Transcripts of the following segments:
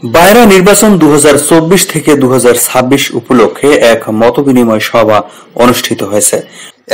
বায়রা নির্বাচন 2024 থেকে 2026 উপলক্ষে এক মতবিনিময় সভা অনুষ্ঠিত হয়েছে।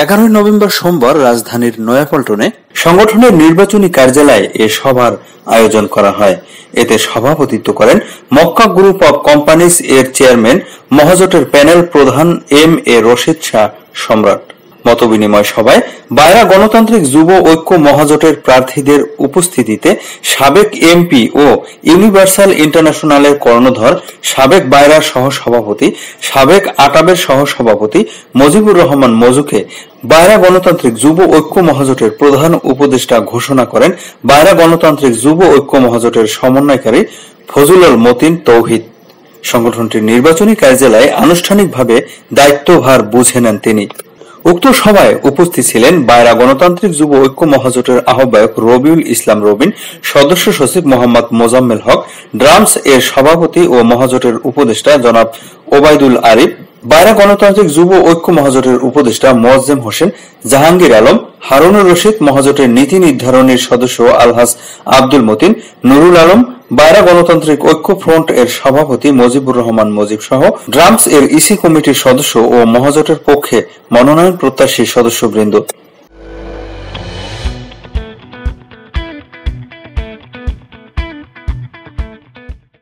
11 নভেম্বর সোমবার রাজধানীর নয়াপল্টনে সংগঠনের নির্বাচনী কার্যালয়ে এ সভার আয়োজন করা হয়। এতে সভাপতিত্ব করেন মক্কা গ্রুপ অব কোম্পানিজ এর চেয়ারম্যান, মহাজোটের প্যানেল প্রধান এম এ রশিদ শাহ সম্রাট। মতবিনিময় সভায় বায়রা গণতান্ত্রিক যুব ঐক্য মহাজোটের প্রার্থীদের উপস্থিতিতে সাবেক এমপি ও ইউনিভার্সাল ইন্টারন্যাশনালের কর্ণধর, সাবেক বায়রা সহসভাপতি, সাবেক আটাবের সহসভাপতি মজিবুর রহমান মজুকে বায়রা গণতান্ত্রিক যুব ঐক্য মহাজোটের প্রধান উপদেষ্টা ঘোষণা করেন বায়রা গণতান্ত্রিক যুব ঐক্য মহাজোটের সমন্বয়কারী ফজলুল মতিন তৌহিদ। সংগঠনটির নির্বাচনী কার্যালয়ে আনুষ্ঠানিকভাবে দায়িত্বভার বুঝে নেন তিনি। উক্ত সভায় উপস্থিত ছিলেন বায়রা গণতান্ত্রিক যুব ঐক্য মহাজোটের আহ্বায়ক রবিউল ইসলাম রবিন, সদস্য সচিব মোহাম্মদ মোজাম্মেল হক, ড্রামস এর সভাপতি ও মহাজোটের উপদেষ্টা জনাব ওবায়দুল আরিফ, বায়রা গণতান্ত্রিক যুব ঐক্য মহাজোটের উপদেষ্টা মোয়াজ্জেম হোসেন, জাহাঙ্গীর আলম, হারুনুর রশিদ, মহাজোটের নীতি নির্ধারণীর সদস্য আলহাজ আব্দুল মতিন, নুরুল আলম, বায়রা গণতান্ত্রিক ঐক্য ফ্রন্ট এর সভাপতি মজিবুর রহমান মজিব সহ ড্রামস এর ইসি কমিটির সদস্য ও মহাজোটের পক্ষে মনোনয়ন প্রত্যাশী সদস্যবৃন্দ।